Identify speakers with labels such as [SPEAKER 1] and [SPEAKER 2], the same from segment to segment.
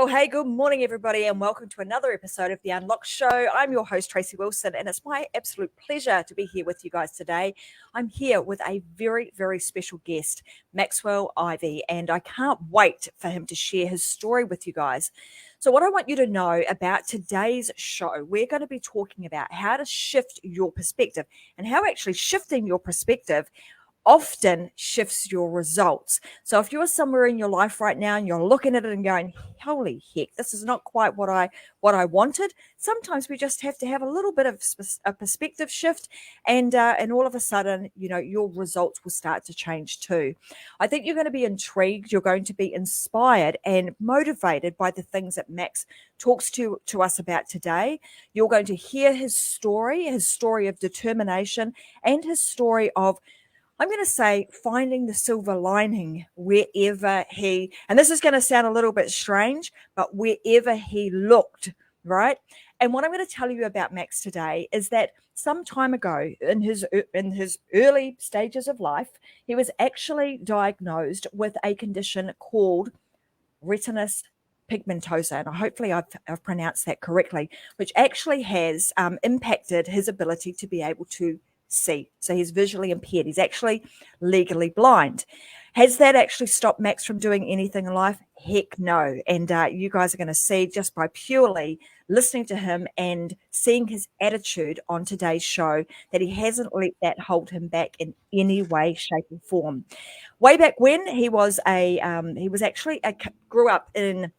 [SPEAKER 1] Well, hey, good morning, everybody, and welcome to another episode of The Unlocked Show. I'm your host, Tracy Wilson, and it's my absolute pleasure to be here with you guys today. I'm here with a very, very special guest, Maxwell Ivey, and I can't wait for him to share his story with you guys. So what I want you to know about today's show, we're going to be talking about how to shift your perspective and how actually shifting your perspective often shifts your results. So if you're somewhere in your life right now and you're looking at it and going, holy heck, this is not quite what I wanted, sometimes we just have to have a little bit of a perspective shift, and all of a sudden, your results will start to change too. I think you're going to be intrigued, you're going to be inspired and motivated by the things that Max talks to us about today. You're going to hear his story of determination, and his story of, I'm going to say, finding the silver lining wherever and this is going to sound a little bit strange, but wherever he looked, right? And what I'm going to tell you about Max today is that some time ago in his early stages of life, he was actually diagnosed with a condition called retinitis pigmentosa, and hopefully I've pronounced that correctly, which actually has impacted his ability to be able to see. So he's visually impaired. He's actually legally blind. Has that actually stopped Max from doing anything in life? Heck no. And you guys are going to see, just by purely listening to him and seeing his attitude on today's show, that he hasn't let that hold him back in any way, shape, or form. Way back when, he grew up in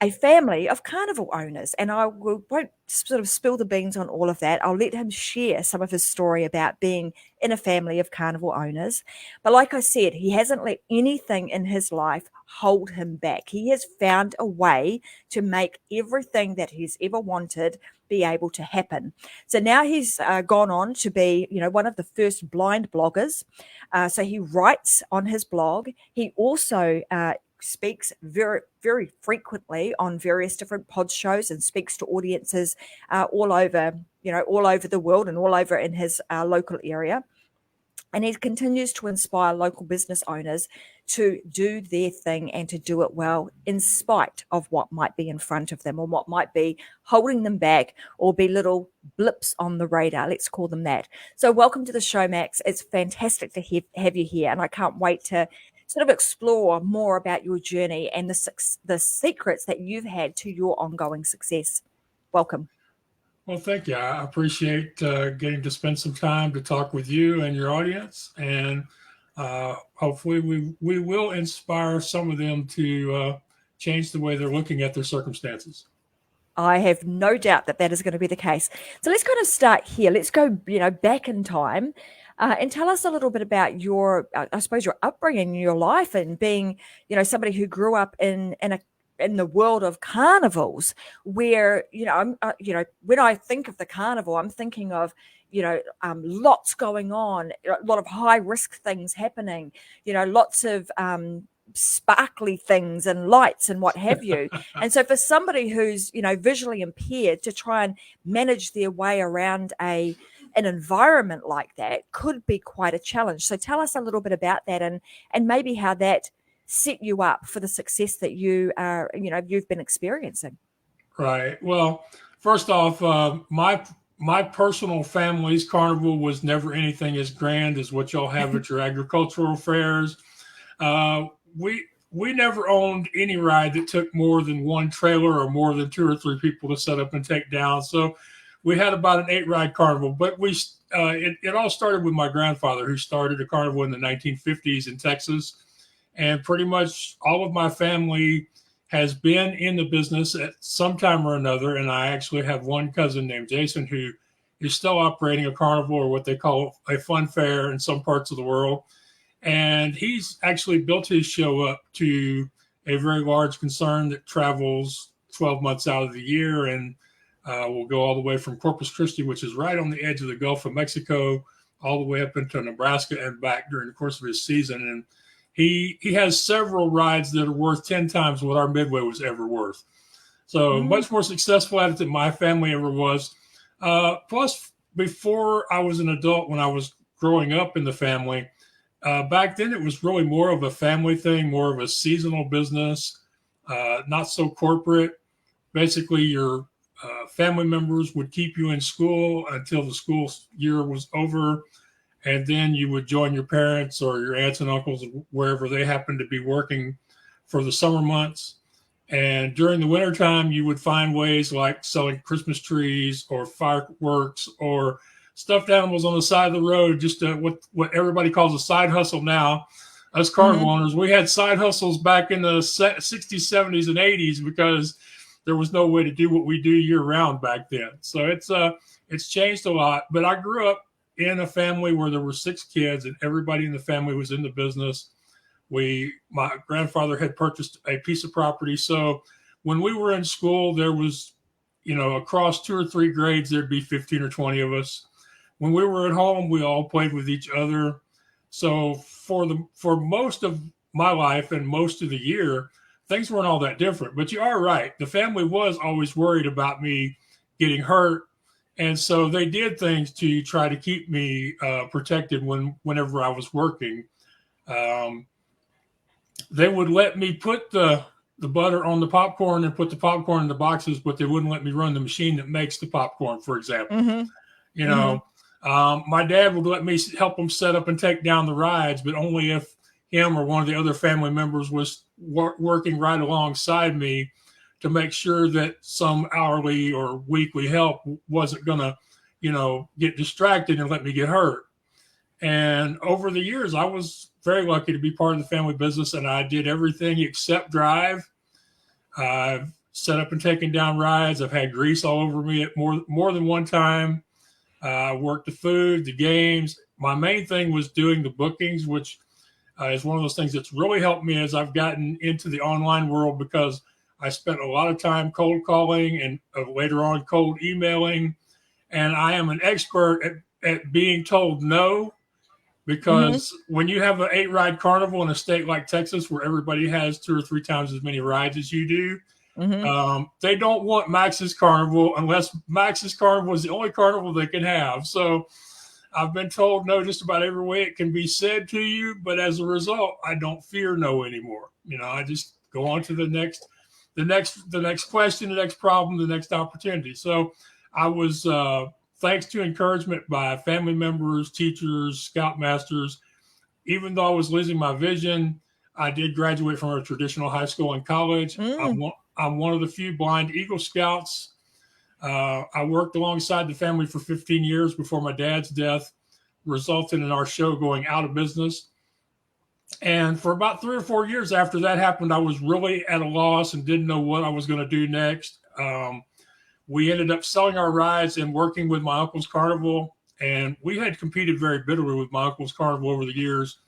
[SPEAKER 1] a family of carnival owners, and I won't sort of spill the beans on all of that. I'll let him share some of his story about being in a family of carnival owners. But like I said, he hasn't let anything in his life hold him back. He has found a way to make everything that he's ever wanted be able to happen. So now he's gone on to be, one of the first blind bloggers. So he writes on his blog. He also speaks very, very frequently on various different pod shows and speaks to audiences all over the world and all over in his local area. And he continues to inspire local business owners to do their thing and to do it well, in spite of what might be in front of them or what might be holding them back or be little blips on the radar. Let's call them that. So welcome to the show, Max. It's fantastic to have you here. And I can't wait to sort of explore more about your journey and the secrets that you've had to your ongoing success. Welcome.
[SPEAKER 2] Well, thank you. I appreciate getting to spend some time to talk with you and your audience, and hopefully we will inspire some of them to change the way they're looking at their circumstances.
[SPEAKER 1] I have no doubt that is going to be the case. So let's kind of start here. Let's go, back in time. And tell us a little bit about your upbringing, your life, and being, somebody who grew up in the world of carnivals, where when I think of the carnival, I'm thinking of lots going on, a lot of high risk things happening, lots of sparkly things and lights and what have you. And so for somebody who's visually impaired to try and manage their way around an environment like that could be quite a challenge. So tell us a little bit about that and maybe how that set you up for the success that you've been experiencing.
[SPEAKER 2] Right. Well, first off, my personal family's carnival was never anything as grand as what y'all have at your agricultural fairs. We never owned any ride that took more than one trailer or more than 2 or 3 people to set up and take down. So we had about an 8-ride carnival, but it all started with my grandfather, who started a carnival in the 1950s in Texas. And pretty much all of my family has been in the business at some time or another. And I actually have one cousin named Jason who is still operating a carnival, or what they call a fun fair, in some parts of the world. And he's actually built his show up to a very large concern that travels 12 months out of the year, and will go all the way from Corpus Christi, which is right on the edge of the Gulf of Mexico, all the way up into Nebraska and back during the course of his season. And he has several rides that are worth 10 times what our Midway was ever worth. So much more successful at it than my family ever was. Plus, before I was an adult, when I was growing up in the family, back then it was really more of a family thing, more of a seasonal business. not so corporate. Basically, your family members would keep you in school until the school year was over, and then you would join your parents or your aunts and uncles wherever they happened to be working for the summer months. And during the wintertime, you would find ways like selling Christmas trees or fireworks or stuffed animals on the side of the road, just what everybody calls a side hustle now. Us carnival owners, we had side hustles back in the 60s, 70s, and 80s because there was no way to do what we do year round back then. So it's changed a lot. But I grew up in a family where there were 6 kids and everybody in the family was in the business. My grandfather had purchased a piece of property. So when we were in school, there was, across 2 or 3 grades, there'd be 15 or 20 of us. When we were at home, we all played with each other. So for most of my life and most of the year, things weren't all that different. But you are right. The family was always worried about me getting hurt. And so they did things to try to keep me protected whenever I was working. They would let me put the butter on the popcorn and put the popcorn in the boxes, but they wouldn't let me run the machine that makes the popcorn, for example. My dad would let me help him set up and take down the rides, but only if him or one of the other family members was working right alongside me to make sure that some hourly or weekly help wasn't going to, get distracted and let me get hurt. And over the years, I was very lucky to be part of the family business, and I did everything except drive. I've set up and taken down rides. I've had grease all over me at more than one time. I worked the food, the games. My main thing was doing the bookings, which is one of those things that's really helped me as I've gotten into the online world, because I spent a lot of time cold calling and later on cold emailing. And I am an expert at being told no, because when you have an 8-ride carnival in a state like Texas, where everybody has 2 or 3 times as many rides as you do, they don't want Max's Carnival unless Max's Carnival is the only carnival they can have. So I've been told no just about every way it can be said to you, but as a result, I don't fear no anymore. I just go on to the next question, the next problem, the next opportunity. So I was, thanks to encouragement by family members, teachers, scoutmasters, even though I was losing my vision, I did graduate from a traditional high school and college. I'm one of the few blind Eagle Scouts. I worked alongside the family for 15 years before my dad's death resulted in our show going out of business. And for about 3 or 4 years after that happened, I was really at a loss and didn't know what I was going to do next. We ended up selling our rides and working with my uncle's carnival. And we had competed very bitterly with my uncle's carnival over the years.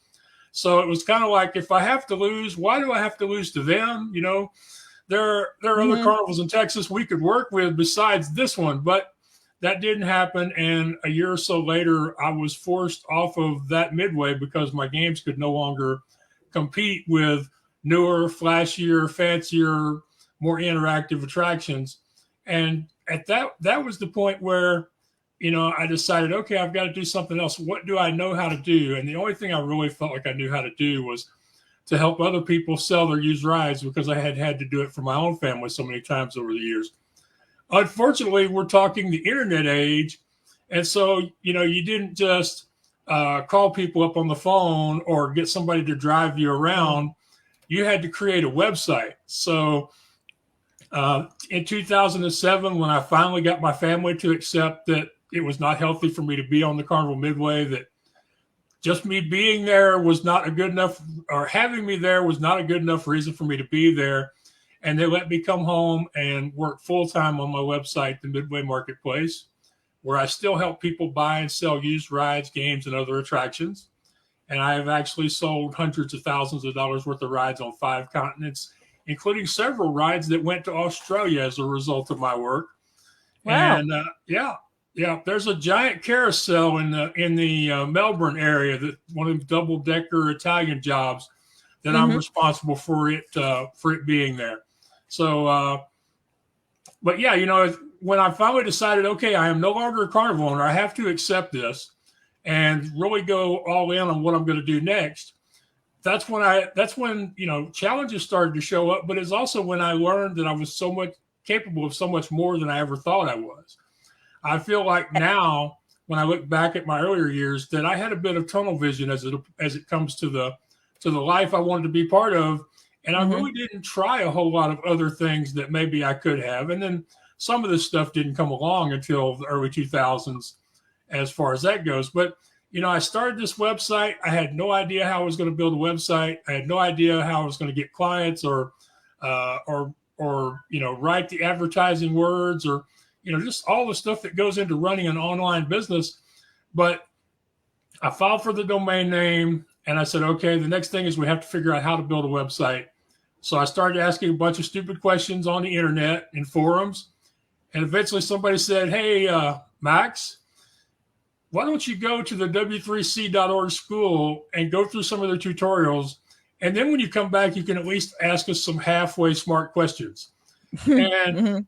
[SPEAKER 2] So it was kind of like, if I have to lose, why do I have to lose to them? There are other carnivals in Texas we could work with besides this one, but that didn't happen. And a year or so later, I was forced off of that midway because my games could no longer compete with newer, flashier, fancier, more interactive attractions. And at that was the point where, I decided, okay, I've got to do something else. What do I know how to do? And the only thing I really felt like I knew how to do was to help other people sell their used rides, because I had to do it for my own family so many times over the years. Unfortunately, we're talking the internet age. And so, you didn't just call people up on the phone or get somebody to drive you around. You had to create a website. So in 2007, when I finally got my family to accept that it was not healthy for me to be on the Carnival Midway, that just me being there was not a good enough, or having me there was not a good enough reason for me to be there. And they let me come home and work full-time on my website, the Midway Marketplace, where I still help people buy and sell used rides, games, and other attractions. And I have actually sold hundreds of thousands of dollars worth of rides on 5 continents, including several rides that went to Australia as a result of my work.
[SPEAKER 1] Wow.
[SPEAKER 2] And there's a giant carousel in the Melbourne area, that one of the double-decker Italian jobs that I'm responsible for it being there. So, but yeah, when I finally decided, okay, I am no longer a carnival owner, I have to accept this and really go all in on what I'm going to do next. that's when challenges started to show up, but it's also when I learned that I was so much capable of so much more than I ever thought I was. I feel like now, when I look back at my earlier years, that I had a bit of tunnel vision as it comes to the life I wanted to be part of, and I really didn't try a whole lot of other things that maybe I could have. And then some of this stuff didn't come along until the early 2000s, as far as that goes. But I started this website. I had no idea how I was going to build a website. I had no idea how I was going to get clients or write the advertising words or just all the stuff that goes into running an online business. But I filed for the domain name and I said, okay, the next thing is we have to figure out how to build a website. So I started asking a bunch of stupid questions on the internet in forums. And eventually somebody said, hey, Max, why don't you go to the w3c.org school and go through some of their tutorials? And then when you come back, you can at least ask us some halfway smart questions. And,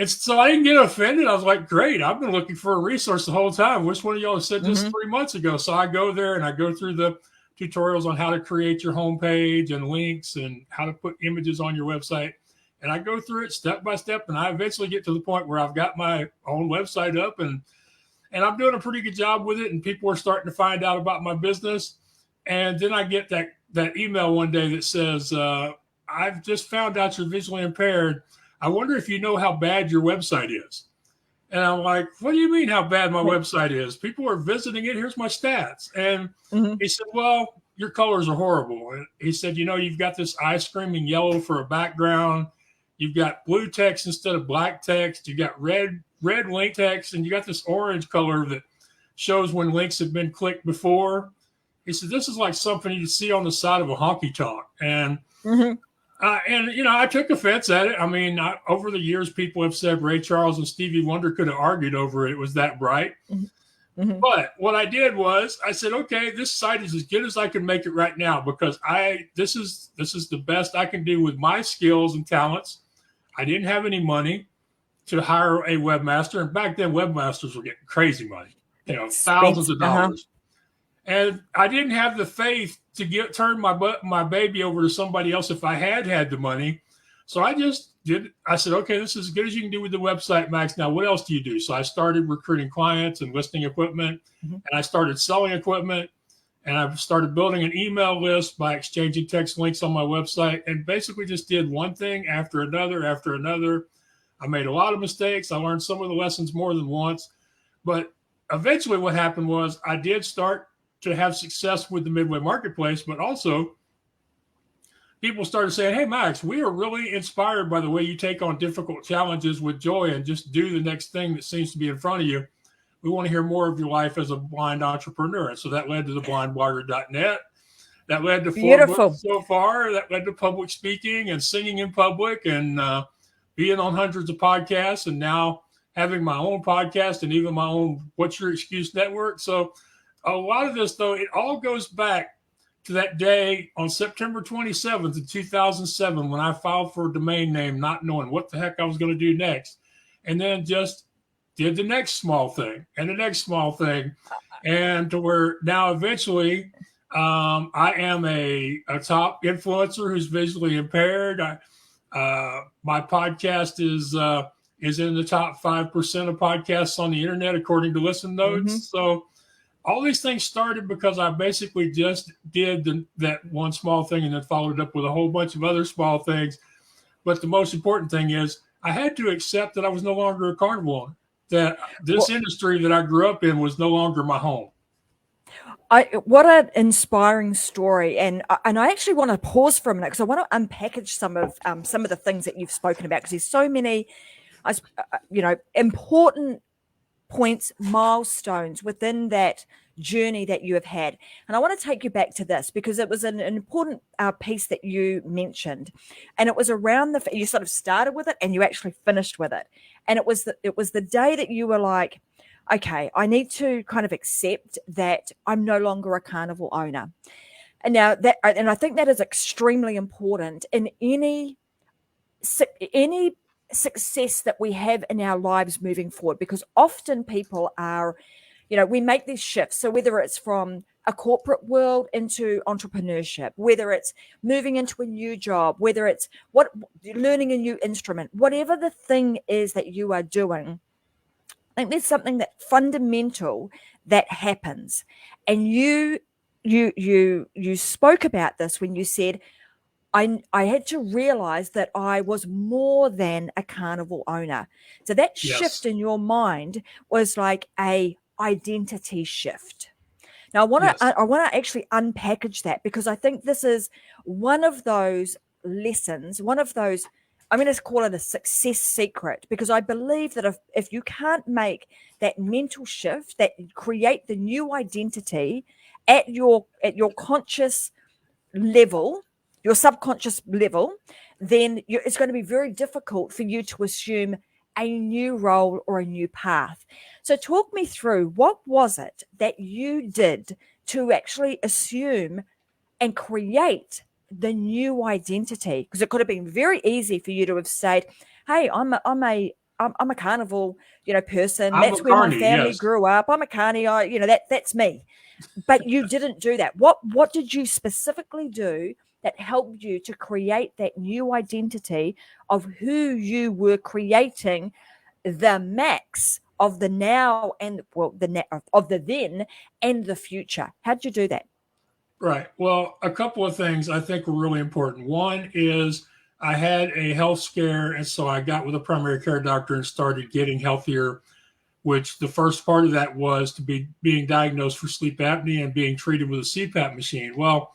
[SPEAKER 2] so I didn't get offended. I was like, great. I've been looking for a resource the whole time. Which one of y'all said this 3 months ago? So I go there and I go through the tutorials on how to create your homepage and links and how to put images on your website. And I go through it step by step. And I eventually get to the point where I've got my own website up and I'm doing a pretty good job with it. And people are starting to find out about my business. And then I get that email one day that says, I've just found out you're visually impaired. I wonder if you know how bad your website is. And I'm like, what do you mean how bad my website is? People are visiting it. Here's my stats. And he said, well, your colors are horrible. And he said, you've got this ice screaming yellow for a background. You've got blue text instead of black text. You got red link text, and you got this orange color that shows when links have been clicked before. He said, this is like something you see on the side of a honky tonk. And, I took offense at it. I mean, over the years, people have said Ray Charles and Stevie Wonder could have argued over it. It was that bright. But what I did was I said, okay, this site is as good as I can make it right now because this is the best I can do with my skills and talents. I didn't have any money to hire a webmaster. And back then, webmasters were getting crazy money, thousands of dollars. And I didn't have the faith to turn my baby over to somebody else if I had the money. So I just did. I said, okay, this is as good as you can do with the website, Max. Now, what else do you do? So I started recruiting clients and listing equipment, and I started selling equipment, and I started building an email list by exchanging text links on my website, and basically just did one thing after another after another. I made a lot of mistakes. I learned some of the lessons more than once, but eventually what happened was I did start to have success with the Midway Marketplace, but also people started saying, hey, Max, we are really inspired by the way you take on difficult challenges with joy and just do the next thing that seems to be in front of you. We want to hear more of your life as a blind entrepreneur. And so that led to the blindblogger.net. That led to 4 books so far. That led to public speaking and singing in public and being on hundreds of podcasts and now having my own podcast and even my own What's Your Excuse network. So a lot of this, though, it all goes back to that day on September 27th of 2007 when I filed for a domain name, not knowing what the heck I was going to do next. And then just did the next small thing and the next small thing. And to where now eventually I am a top influencer who's visually impaired. My podcast is in the top 5% of podcasts on the internet, according to Listen Notes. So all these things started because I basically just did that one small thing and then followed it up with a whole bunch of other small things. But the most important thing is I had to accept that I was no longer a carnival owner, that this industry that I grew up in was no longer my home.
[SPEAKER 1] What an inspiring story. And I actually want to pause for a minute because I want to unpackage some of the things that you've spoken about because there's so many, important points, milestones within that journey that you have had. And I want to take you back to this because it was an important piece that you mentioned. And it was around you sort of started with it and you actually finished with it. And it was the day that you were like, okay, I need to kind of accept that I'm no longer a carnival owner. And now and I think that is extremely important in any success that we have in our lives moving forward, because often people are, we make these shifts. So whether it's from a corporate world into entrepreneurship, whether it's moving into a new job, whether it's learning a new instrument, whatever the thing is that you are doing, I think there's something that fundamental that happens. And you spoke about this when you said, I had to realize that I was more than a carnival owner. So that shift in your mind was like a identity shift. Now I want to actually unpackage that, because I think this is one of those lessons, one of those, I'm going to call it a success secret, because I believe that if you can't make that mental shift, that create the new identity at your conscious level, your subconscious level, then it's going to be very difficult for you to assume a new role or a new path. So talk me through, what was it that you did to actually assume and create the new identity? Because it could have been very easy for you to have said, hey, I'm a carnival, person. That's where my family grew up. I'm a carny. That's me. But you didn't do that. What did you specifically do that helped you to create that new identity of who you were creating, the Max of the now and of the then and the future? How'd you do that?
[SPEAKER 2] Right. Well, a couple of things I think were really important. One is I had a health scare, and so I got with a primary care doctor and started getting healthier, which the first part of that was to be being diagnosed for sleep apnea and being treated with a CPAP machine. Well,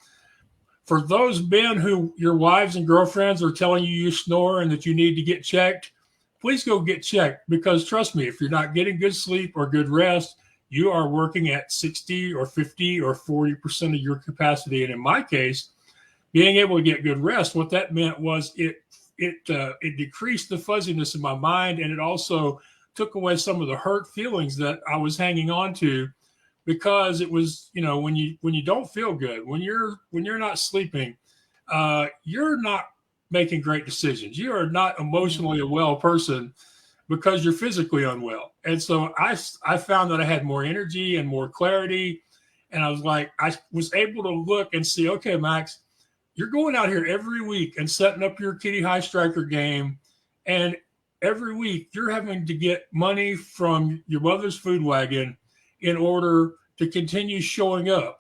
[SPEAKER 2] for those men who your wives and girlfriends are telling you snore and that you need to get checked, please go get checked, because trust me, if you're not getting good sleep or good rest, you are working at 60 or 50 or 40% of your capacity. And in my case, being able to get good rest, what that meant was it decreased the fuzziness in my mind, and it also took away some of the hurt feelings that I was hanging on to, because it was, when you don't feel good, when you're not sleeping, you're not making great decisions. You are not emotionally a well person because you're physically unwell. And so I found that I had more energy and more clarity. And I was able to look and see, okay, Max, you're going out here every week and setting up your Kitty High Striker game. And every week you're having to get money from your mother's food wagon in order to continue showing up.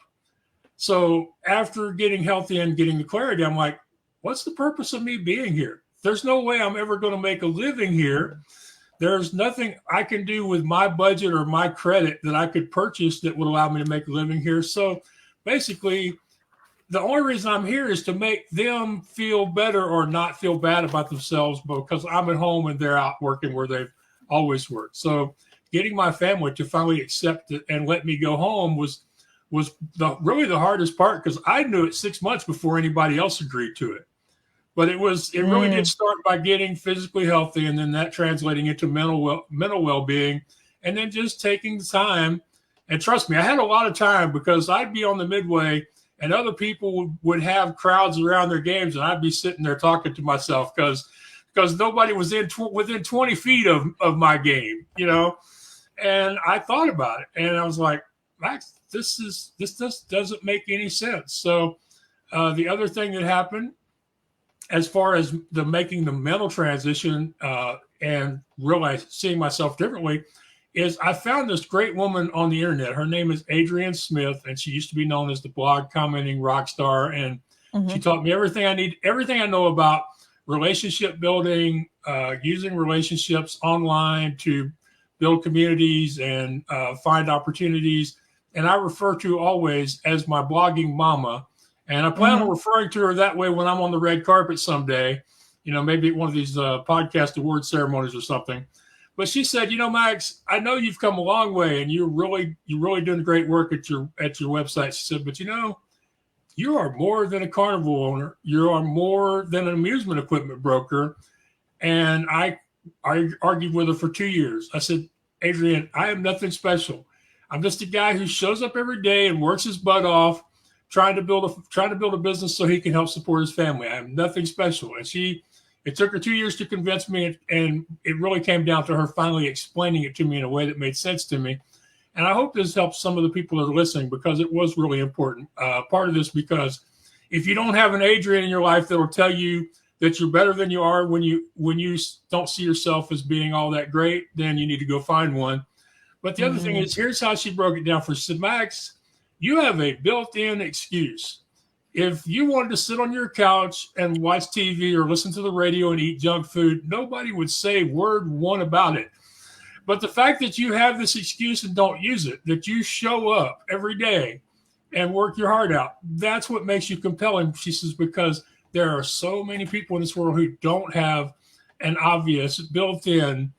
[SPEAKER 2] So after getting healthy and getting the clarity, I'm like, what's the purpose of me being here? There's no way I'm ever going to make a living here. There's nothing I can do with my budget or my credit that I could purchase that would allow me to make a living here. So basically, the only reason I'm here is to make them feel better or not feel bad about themselves, because I'm at home and they're out working where they've always worked. So getting my family to finally accept it and let me go home was really the hardest part, because I knew it 6 months before anybody else agreed to it. But it really did start by getting physically healthy, and then that translating into mental well-being, and then just taking the time. And trust me, I had a lot of time, because I'd be on the midway and other people would have crowds around their games, and I'd be sitting there talking to myself because nobody was within 20 feet of my game, And I thought about it, and I was like, Max, this just doesn't make any sense. So the other thing that happened, as far as making the mental transition and realize seeing myself differently, is I found this great woman on the internet. Her name is Adrienne Smith, and she used to be known as the blog commenting rock star. And she taught me everything I know about relationship building, using relationships online to build communities and find opportunities. And I refer to always as my blogging mama. And I plan on referring to her that way when I'm on the red carpet someday, maybe at one of these podcast award ceremonies or something. But she said, Max, I know you've come a long way, and you're really doing great work at your website. She said, but you are more than a carnival owner. You are more than an amusement equipment broker. And I argued with her for 2 years. I said, Adrienne, I am nothing special. I'm just a guy who shows up every day and works his butt off, trying to build a business so he can help support his family. I am nothing special. And it took her 2 years to convince me, and it really came down to her finally explaining it to me in a way that made sense to me. And I hope this helps some of the people that are listening, because it was really important. Part of this, because if you don't have an Adrienne in your life that will tell you that you're better than you are when you don't see yourself as being all that great, then you need to go find one. But the other thing is, here's how she broke it down for us. She said, Max, you have a built-in excuse. If you wanted to sit on your couch and watch TV or listen to the radio and eat junk food, nobody would say word one about it. But the fact that you have this excuse and don't use it, that you show up every day and work your heart out, that's what makes you compelling, she says, because there are so many people in this world who don't have an obvious built-in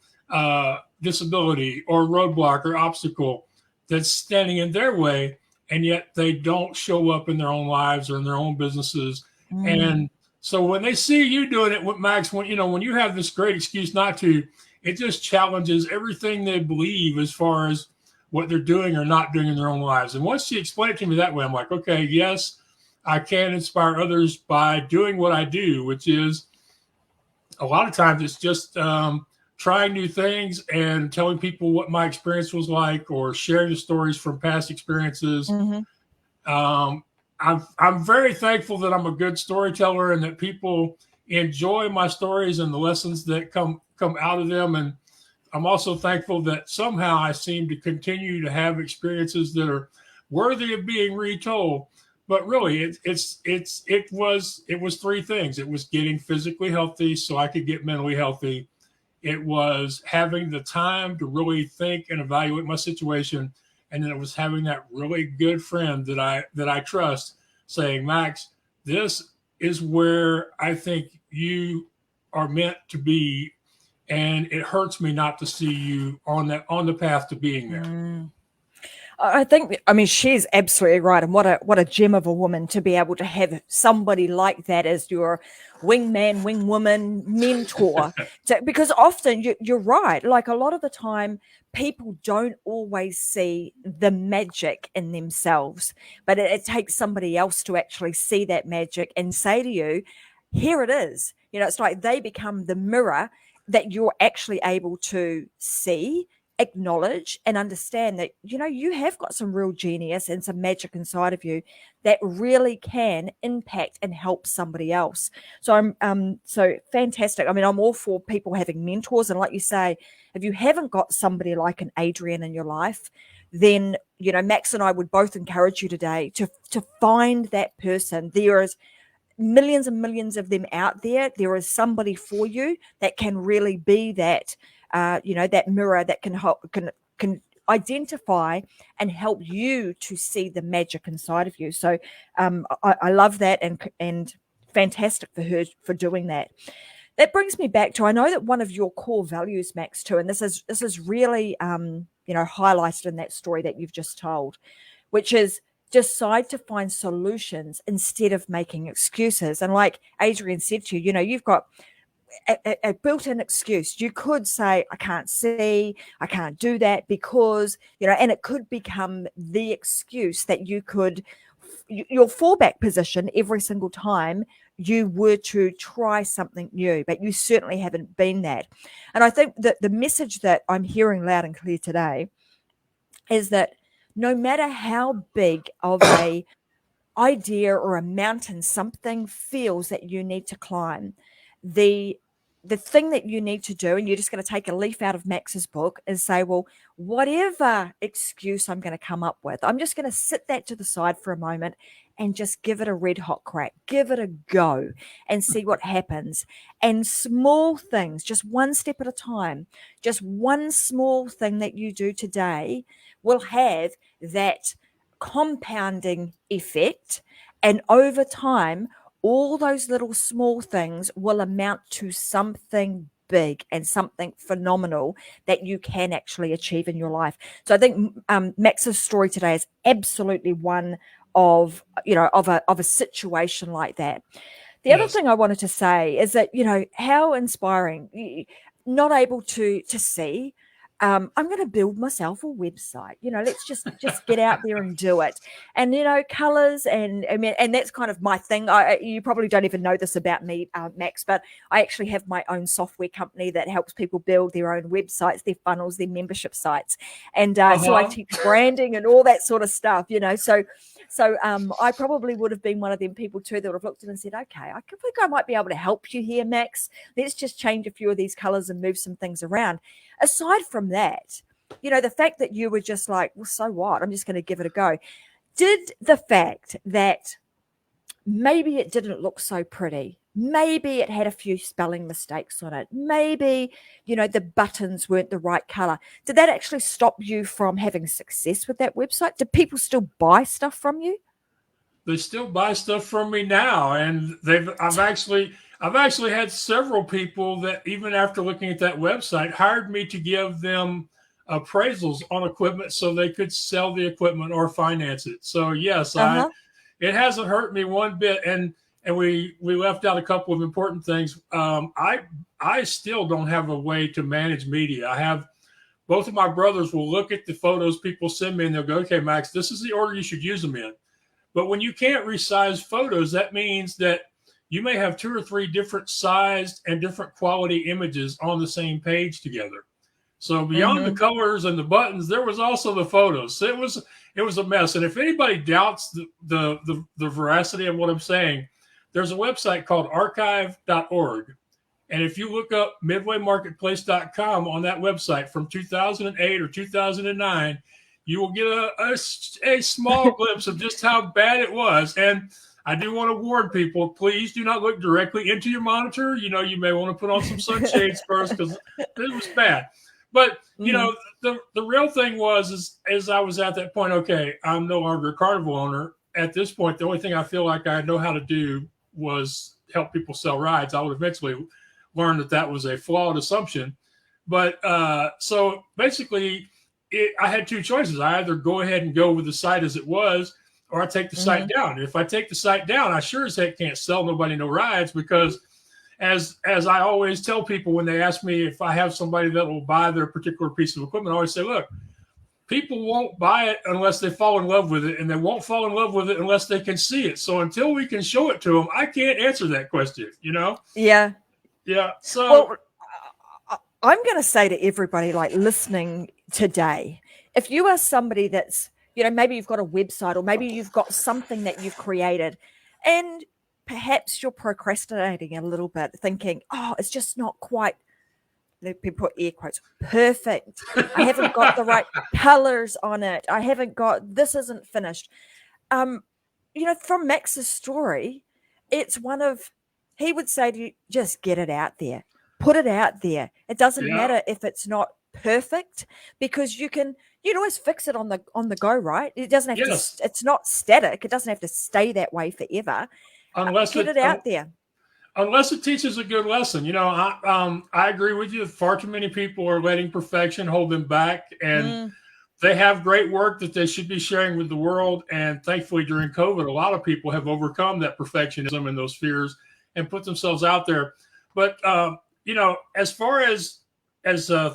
[SPEAKER 2] disability or roadblock or obstacle that's standing in their way, and yet they don't show up in their own lives or in their own businesses. And so when they see you doing it with Max, when you have this great excuse not to, it just challenges everything they believe as far as what they're doing or not doing in their own lives. And once she explained it to me that way, I'm like, okay, yes, I can inspire others by doing what I do, which is a lot of times it's just trying new things and telling people what my experience was like, or sharing the stories from past experiences. I'm very thankful that I'm a good storyteller and that people enjoy my stories and the lessons that come out of them. And I'm also thankful that somehow I seem to continue to have experiences that are worthy of being retold. But really, it was three things. It was getting physically healthy so I could get mentally healthy. It was having the time to really think and evaluate my situation. And then it was having that really good friend that I trust saying, Max, this is where I think you are meant to be. And it hurts me not to see you on the path to being there.
[SPEAKER 1] I mean, she's absolutely right. And what a gem of a woman to be able to have somebody like that as your wingman, wingwoman, mentor. Because often you're right. Like a lot of the time, people don't always see the magic in themselves, but it takes somebody else to actually see that magic and say to you, here it is. It's like they become the mirror that you're actually able to see, acknowledge, and understand that you have got some real genius and some magic inside of you that really can impact and help somebody else. So I'm so fantastic. I mean, I'm all for people having mentors, and like you say, if you haven't got somebody like an Adrienne in your life, then Max and I would both encourage you today to find that person. There is millions and millions of them out there. There is somebody for you that can really be that that mirror that can help, can identify and help you to see the magic inside of you. So I love that, and fantastic for her for doing that. That brings me back to, I know that one of your core values, Max, too, and this is really highlighted in that story that you've just told, which is decide to find solutions instead of making excuses. And like Adrienne said to you, you've got a built-in excuse. You could say, I can't see, I can't do that because, and it could become the excuse that your fallback position every single time you were to try something new, but you certainly haven't been that. And I think that the message that I'm hearing loud and clear today is that no matter how big of a idea or a mountain something feels that you need to climb, the thing that you need to do, and you're just going to take a leaf out of Max's book and say, well, whatever excuse I'm going to come up with, I'm just going to sit that to the side for a moment and just give it a red hot crack, give it a go and see what happens. And small things, just one step at a time, just one small thing that you do today will have that compounding effect. And over time, all those little small things will amount to something big and something phenomenal that you can actually achieve in your life. So I think Max's story today is absolutely one of a situation like that. The other thing I wanted to say is that how inspiring, not able to see, I'm going to build myself a website. Let's just get out there and do it. And colors, and I mean, and that's kind of my thing. You probably don't even know this about me, Max, but I actually have my own software company that helps people build their own websites, their funnels, their membership sites, and so I teach branding and all that sort of stuff. So I probably would have been one of them people too that would have looked at it and said, okay, I think I might be able to help you here, Max. Let's just change a few of these colors and move some things around. Aside from that, the fact that you were just like, well, so what? I'm just going to give it a go. Did the fact that maybe it didn't look so pretty, maybe it had a few spelling mistakes on it, maybe, the buttons weren't the right color, did that actually stop you from having success with that website? Do people still buy stuff from you?
[SPEAKER 2] They still buy stuff from me now, and I've actually had several people that, even after looking at that website, hired me to give them appraisals on equipment so they could sell the equipment or finance it. So yes, it hasn't hurt me one bit. And we left out a couple of important things. I still don't have a way to manage media. I have both of my brothers will look at the photos people send me and they'll go, okay, Max, this is the order you should use them in. But when you can't resize photos, that means that you may have 2 or 3 different sized and different quality images on the same page together. So beyond the colors and the buttons, there was also the photos. So it was a mess. And if anybody doubts the veracity of what I'm saying, there's a website called archive.org. And if you look up midwaymarketplace.com on that website from 2008 or 2009, you will get a small glimpse of just how bad it was. And I do want to warn people, please do not look directly into your monitor. You may want to put on some sunshades first because it was bad. But, the real thing was, is I was at that point, okay, I'm no longer a Carnival owner. At this point, the only thing I feel like I know how to do was help people sell rides. I would eventually learn that was a flawed assumption. But so basically, I had 2 choices. I either go ahead and go with the site as it was, or I take the site down. And if I take the site down, I sure as heck can't sell nobody no rides, because as I always tell people when they ask me if I have somebody that will buy their particular piece of equipment, I always say, look, people won't buy it unless they fall in love with it, and they won't fall in love with it unless they can see it. So until we can show it to them, I can't answer that question,
[SPEAKER 1] Yeah.
[SPEAKER 2] Yeah. So
[SPEAKER 1] well, I'm going to say to everybody listening today, if you are somebody that's, maybe you've got a website, or maybe you've got something that you've created, and perhaps you're procrastinating a little bit, thinking, oh, it's just not quite, let me put air quotes, perfect. I haven't got the right colors on it. This isn't finished. From Max's story, it's one of, he would say to you, just get it out there. Put it out there. It doesn't matter if it's not perfect, because you can always fix it on the go, right? It doesn't have to, it's not static. It doesn't have to stay that way forever.
[SPEAKER 2] Unless
[SPEAKER 1] get it out there.
[SPEAKER 2] Unless it teaches a good lesson. I agree with you. Far too many people are letting perfection hold them back, and they have great work that they should be sharing with the world. And thankfully, during COVID, a lot of people have overcome that perfectionism and those fears and put themselves out there. But as far as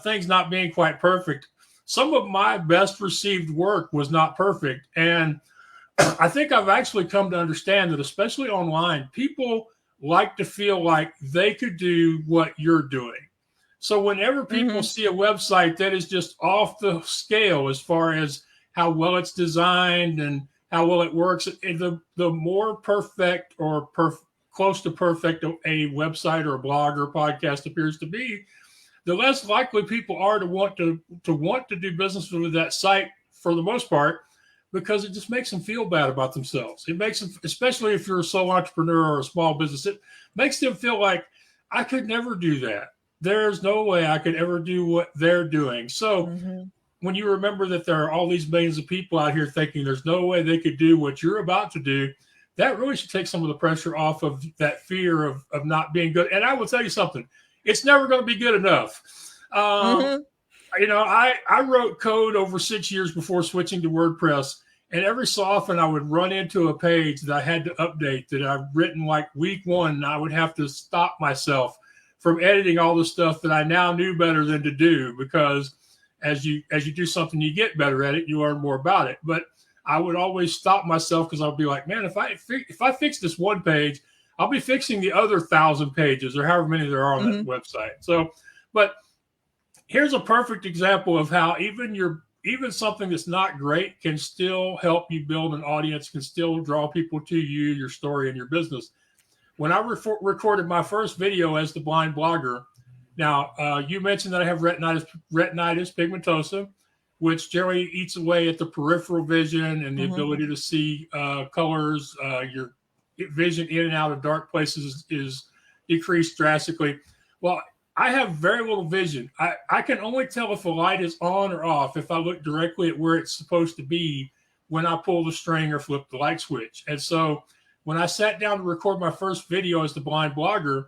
[SPEAKER 2] things not being quite perfect, some of my best received work was not perfect. And I think I've actually come to understand that, especially online, people like to feel like they could do what you're doing. So whenever people see a website that is just off the scale as far as how well it's designed and how well it works, the more perfect or close to perfect a website or a blog or a podcast appears to be, the less likely people are to want to do business with that site, for the most part, because it just makes them feel bad about themselves. It makes them, especially if you're a sole entrepreneur or a small business, it makes them feel like, I could never do that. There's no way I could ever do what they're doing. So when you remember that there are all these millions of people out here thinking there's no way they could do what you're about to do, that really should take some of the pressure off of that fear of not being good. And I will tell you something, it's never going to be good enough. I wrote code over 6 years before switching to WordPress. And every so often I would run into a page that I had to update that I've written like week 1. And I would have to stop myself from editing all the stuff that I now knew better than to do, because as you do something, you get better at it, you learn more about it. But I would always stop myself because I would be like, man, if I fix this one page, I'll be fixing the other 1,000 pages or however many there are on that website. So, but here's a perfect example of how even something that's not great can still help you build an audience, can still draw people to you, your story, and your business. When I recorded my first video as the blind blogger, now you mentioned that I have retinitis pigmentosa, which generally eats away at the peripheral vision and the ability to see colors. Your vision in and out of dark places is decreased drastically. Well, I have very little vision. I can only tell if a light is on or off if I look directly at where it's supposed to be when I pull the string or flip the light switch. And so when I sat down to record my first video as the blind blogger,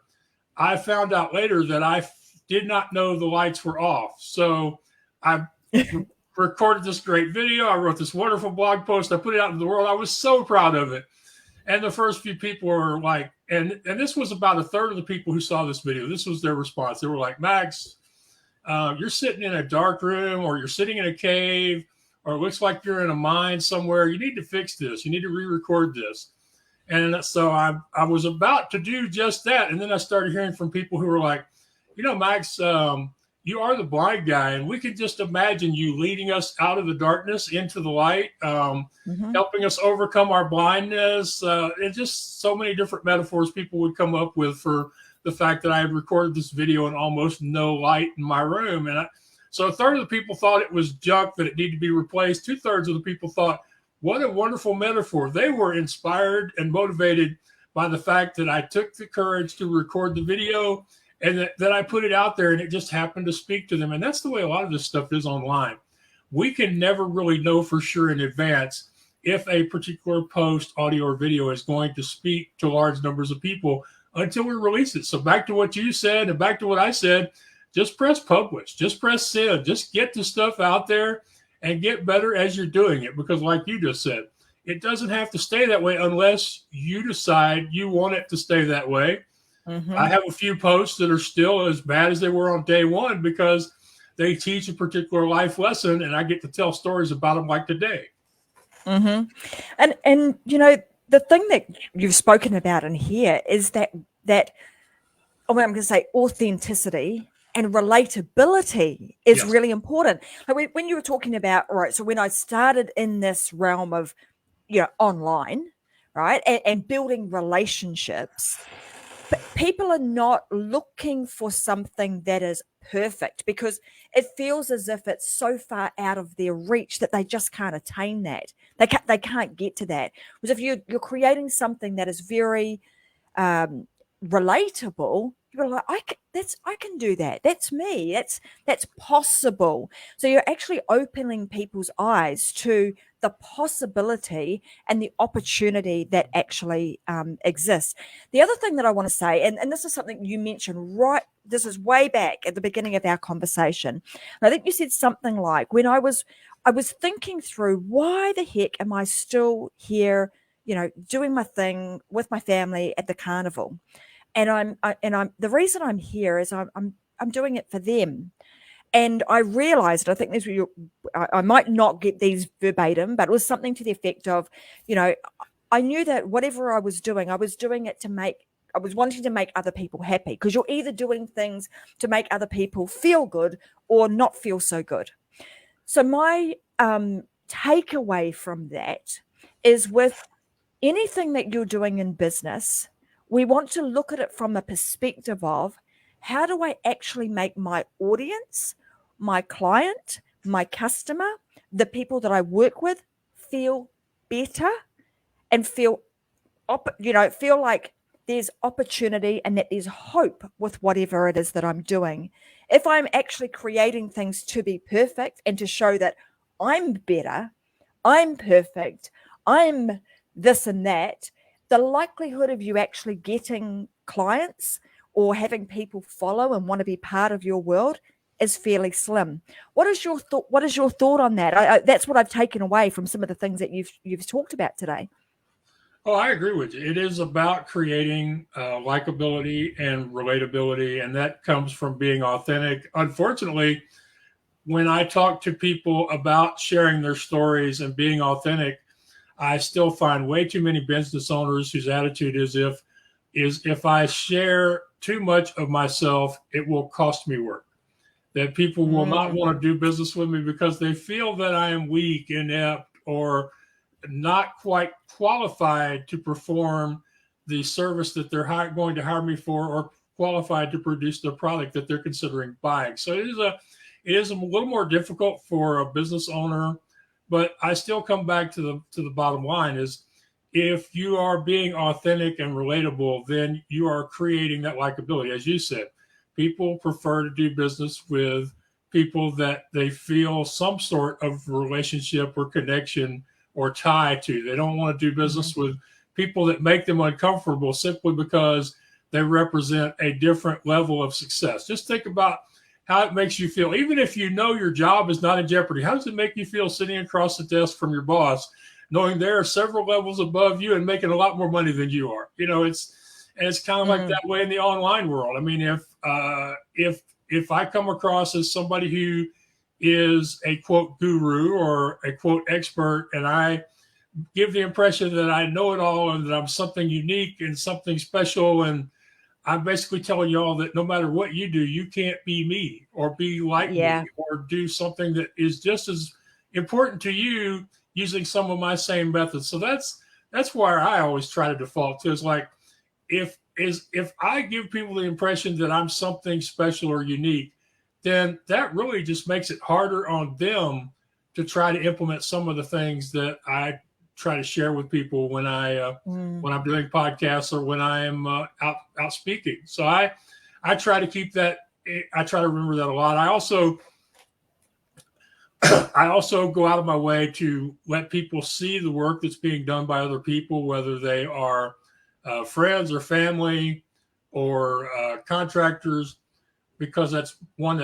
[SPEAKER 2] I found out later that I did not know the lights were off. So I recorded this great video. I wrote this wonderful blog post. I put it out into the world. I was so proud of it. And the first few people were like, and this was about a third of the people who saw this video. This was their response. They were like, Max, you're sitting in a dark room, or you're sitting in a cave, or it looks like you're in a mine somewhere. You need to fix this. You need to re-record this. And so I was about to do just that. And then I started hearing from people who were like, Max, you are the blind guy, and we could just imagine you leading us out of the darkness into the light, helping us overcome our blindness, and just so many different metaphors people would come up with for the fact that I had recorded this video and almost no light in my room. And so a third of the people thought it was junk, that it needed to be replaced. 2/3 of the people thought, what a wonderful metaphor. They were inspired and motivated by the fact that I took the courage to record the video, and that I put it out there, and it just happened to speak to them. And that's the way a lot of this stuff is online. We can never really know for sure in advance if a particular post, audio or video, is going to speak to large numbers of people until we release it. So back to what you said and back to what I said, just press publish, just press send, just get the stuff out there and get better as you're doing it. Because like you just said, it doesn't have to stay that way unless you decide you want it to stay that way. I have a few posts that are still as bad as they were on day one because they teach a particular life lesson, and I get to tell stories about them like today.
[SPEAKER 1] And the thing that you've spoken about in here is that I'm going to say authenticity and relatability is really important. Like when you were talking about, right, so when I started in this realm of, online, right, and building relationships, but people are not looking for something that is perfect because it feels as if it's so far out of their reach that they just can't attain that. They can't get to that. Because if you're creating something that is very relatable, you're like, I can do that. That's me. That's possible. So you're actually opening people's eyes to the possibility and the opportunity that actually exists. The other thing that I want to say, and this is something you mentioned this is way back at the beginning of our conversation. And I think you said something like, when I was thinking through, why the heck am I still here, doing my thing with my family at the carnival? And I'm the reason I'm here is I'm doing it for them. And I realized, I think this, I might not get these verbatim, but it was something to the effect of, I knew that whatever I was doing it I was wanting to make other people happy, because you're either doing things to make other people feel good or not feel so good. So my takeaway from that is, with anything that you're doing in business, we want to look at it from a perspective of, how do I actually make my audience, my client, my customer, the people that I work with feel better and feel like there's opportunity and that there's hope with whatever it is that I'm doing. If I'm actually creating things to be perfect and to show that I'm better, I'm perfect, I'm this and that, the likelihood of you actually getting clients or having people follow and want to be part of your world is fairly slim. What is your thought on that? That's what I've taken away from some of the things that you've talked about today.
[SPEAKER 2] Oh, I agree with you. It is about creating likability and relatability, and that comes from being authentic. Unfortunately, when I talk to people about sharing their stories and being authentic, I still find way too many business owners whose attitude is if I share too much of myself, it will cost me work. That people will not want to do business with me because they feel that I am weak, inept, or not quite qualified to perform the service that they're going to hire me for, or qualified to produce the product that they're considering buying. So it is a little more difficult for a business owner, but I still come back to the bottom line is, if you are being authentic and relatable, then you are creating that likability. As you said, people prefer to do business with people that they feel some sort of relationship or connection or tie to. They don't want to do business with people that make them uncomfortable simply because they represent a different level of success. Just think about how it makes you feel. Even if you know your job is not in jeopardy, how does it make you feel sitting across the desk from your boss, knowing there are several levels above you and making a lot more money than you are? It's kind of like that way in the online world. I mean, if I come across as somebody who is a quote guru or a quote expert, and I give the impression that I know it all and that I'm something unique and something special, and I'm basically telling y'all that no matter what you do, you can't be me or be like me or do something that is just as important to you using some of my same methods. So that's where I always try to default to. Is like, if I give people the impression that I'm something special or unique, then that really just makes it harder on them to try to implement some of the things that I try to share with people when when I'm doing podcasts or when I am out speaking. So I try to keep that. I try to remember that a lot. I also go out of my way to let people see the work that's being done by other people, whether they are friends or family or contractors, because that's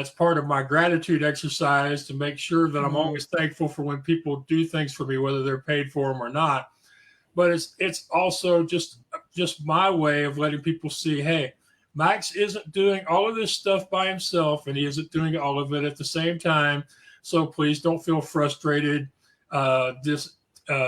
[SPEAKER 2] part of my gratitude exercise, to make sure that I'm always thankful for when people do things for me, whether they're paid for them or not. But it's also just my way of letting people see, hey, Max isn't doing all of this stuff by himself, and he isn't doing all of it at the same time. So please don't feel frustrated,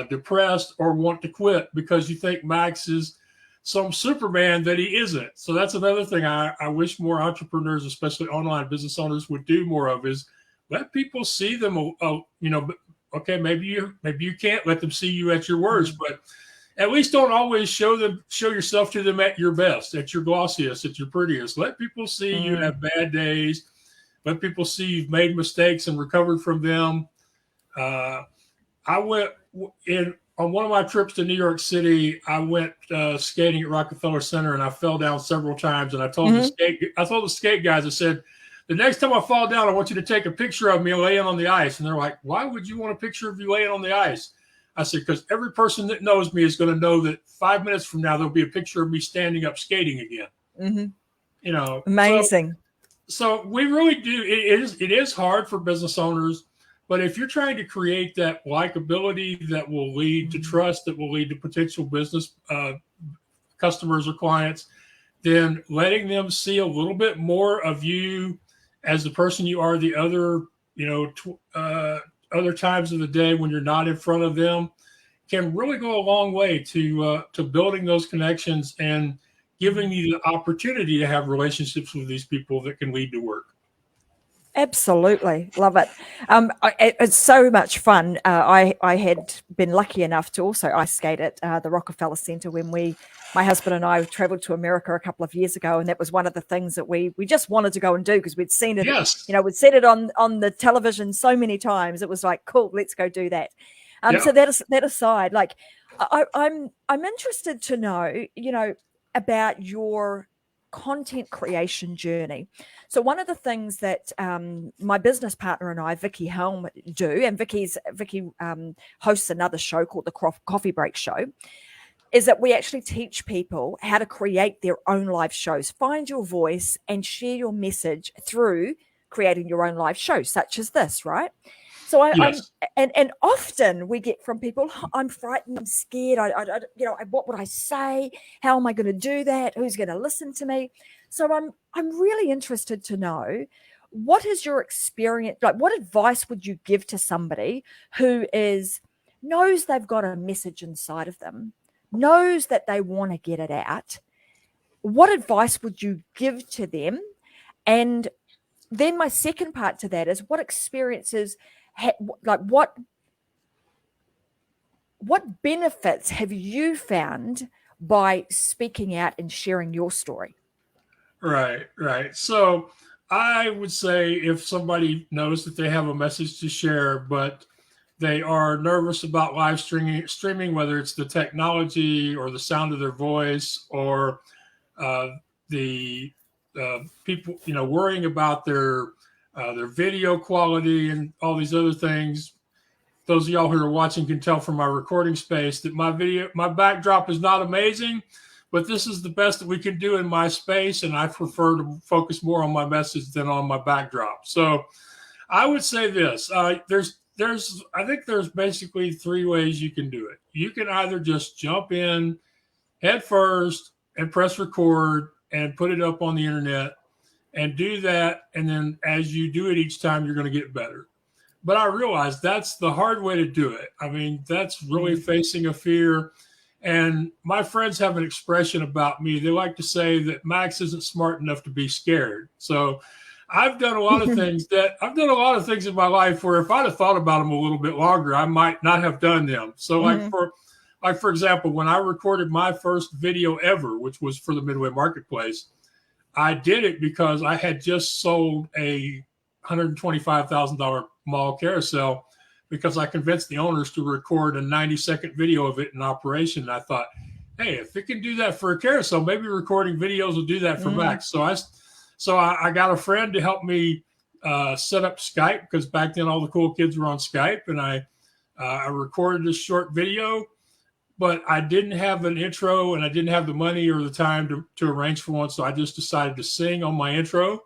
[SPEAKER 2] depressed, or want to quit because you think Max is some Superman that he isn't. So that's another thing I wish more entrepreneurs, especially online business owners, would do more of, is let people see them. Okay, maybe you can't let them see you at your worst, but at least don't always show yourself to them at your best, at your glossiest, at your prettiest. Let people see you have bad days. Let people see you've made mistakes and recovered from them. I went on one of my trips to New York City. I went skating at Rockefeller Center, and I fell down several times. And I told the skate guys, I said, the next time I fall down, I want you to take a picture of me laying on the ice. And they're like, why would you want a picture of you laying on the ice? I said, because every person that knows me is going to know that 5 minutes from now, there'll be a picture of me standing up skating again.
[SPEAKER 1] Amazing.
[SPEAKER 2] So we really do. It is hard for business owners, but if you're trying to create that likability that will lead to trust, that will lead to potential business customers or clients, then letting them see a little bit more of you as the person you are the other, other times of the day when you're not in front of them, can really go a long way to building those connections and giving you the opportunity to have relationships with these people that can lead to work.
[SPEAKER 1] Absolutely. Love it. It's so much fun. I had been lucky enough to also ice skate at the Rockefeller Center when my husband and I traveled to America a couple of years ago. And that was one of the things that we just wanted to go and do because we'd seen it, we'd seen it on the television so many times. It was like, cool, let's go do that. So that aside, like I'm interested to know, about your content creation journey. So one of the things that my business partner and I, Vicky Helm, do, and Vicky hosts another show called the Coffee Break Show, is that we actually teach people how to create their own live shows, find your voice and share your message through creating your own live show, such as this, right? So and often we get from people, I'm frightened, I'm scared, what would I say? How am I going to do that? Who's going to listen to me? So I'm really interested to know, what is your experience? Like, what advice would you give to somebody who knows they've got a message inside of them, knows that they want to get it out? What advice would you give to them? And then my second part to that is, what experiences, what benefits have you found by speaking out and sharing your story?
[SPEAKER 2] Right. So I would say if somebody knows that they have a message to share, but they are nervous about live streaming, whether it's the technology or the sound of their voice or the people, worrying about their video quality and all these other things. Those of y'all who are watching can tell from my recording space that my backdrop is not amazing, but this is the best that we can do in my space, and I prefer to focus more on my message than on my backdrop. So I would say this: I think there's basically three ways you can do it. You can either just jump in head first and press record and put it up on the internet and do that, and then as you do it each time, you're going to get better. But I realize that's the hard way to do it. I mean, that's really facing a fear. And my friends have an expression about me. They like to say that Max isn't smart enough to be scared. So I've done a lot of things in my life where if I'd have thought about them a little bit longer, I might not have done them. So for example, when I recorded my first video ever, which was for the Midway Marketplace, I did it because I had just sold a $125,000 mall carousel, because I convinced the owners to record a 90-second video of it in operation. And I thought, hey, if it can do that for a carousel, maybe recording videos will do that for Max. So I got a friend to help me set up Skype, because back then all the cool kids were on Skype, and I recorded this short video, but I didn't have an intro and I didn't have the money or the time to arrange for one. So I just decided to sing on my intro.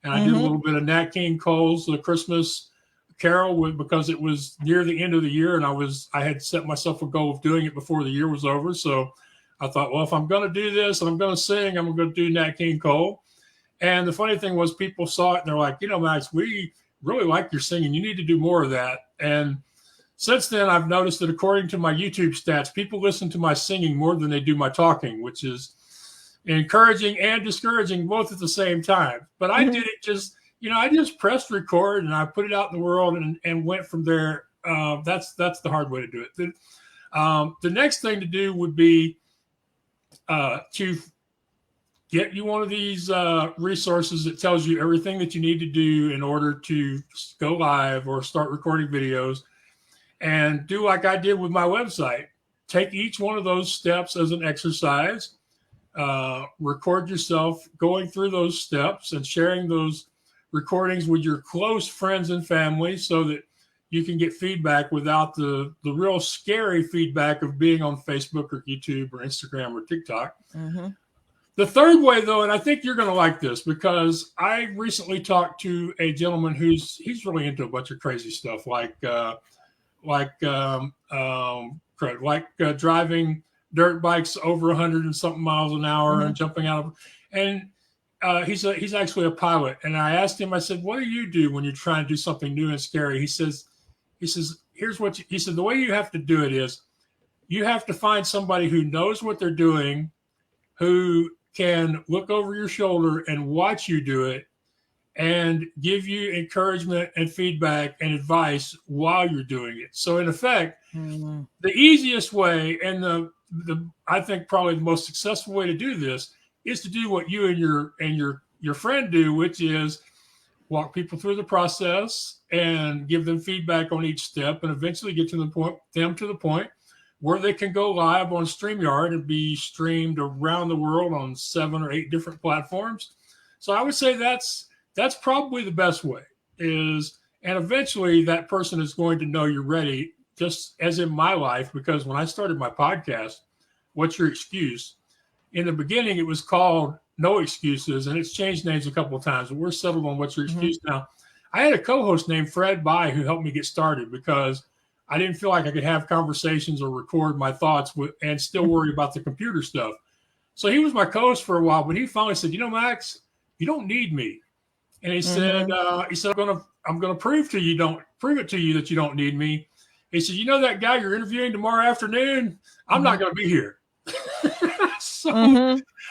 [SPEAKER 2] And I did a little bit of Nat King Cole's The Christmas Carol because it was near the end of the year, and I had set myself a goal of doing it before the year was over. So I thought, well, if I'm going to do this and I'm going to sing, I'm going to do Nat King Cole. And the funny thing was, people saw it and they're like, Max, we really like your singing. You need to do more of that. And since then, I've noticed that according to my YouTube stats, people listen to my singing more than they do my talking, which is encouraging and discouraging both at the same time. But I did it just, I just pressed record and I put it out in the world and went from there. That's the hard way to do it. The next thing to do would be to get you one of these resources that tells you everything that you need to do in order to go live or start recording videos, and do like I did with my website. Take each one of those steps as an exercise. Record yourself going through those steps and sharing those recordings with your close friends and family, so that you can get feedback without the real scary feedback of being on Facebook or YouTube or Instagram or TikTok. The third way, though, and I think you're going to like this, because I recently talked to a gentleman he's really into a bunch of crazy stuff, like driving dirt bikes over 100 and something miles an hour and jumping out of, and he's actually a pilot. And I asked him, I said, what do you do when you're trying to do something new and scary? He says, here's what he said, the way you have to do it is you have to find somebody who knows what they're doing, who can look over your shoulder and watch you do it and give you encouragement and feedback and advice while you're doing it. So in effect, the easiest way and the I think probably the most successful way to do this is to do what you and your friend do, which is walk people through the process and give them feedback on each step, and eventually get to the point where they can go live on StreamYard and be streamed around the world on 7 or 8 different platforms. So I would say that's probably the best way and eventually that person is going to know you're ready, just as in my life, because when I started my podcast, What's Your Excuse? In the beginning, it was called No Excuses, and it's changed names a couple of times, but we're settled on What's Your Excuse now. I had a co-host named Fred Bai who helped me get started, because I didn't feel like I could have conversations or record my thoughts and still worry about the computer stuff. So he was my co-host for a while, but he finally said, Max, you don't need me. And he said, I'm gonna prove it to you that you don't need me. He said, you know that guy you're interviewing tomorrow afternoon? I'm not gonna be here.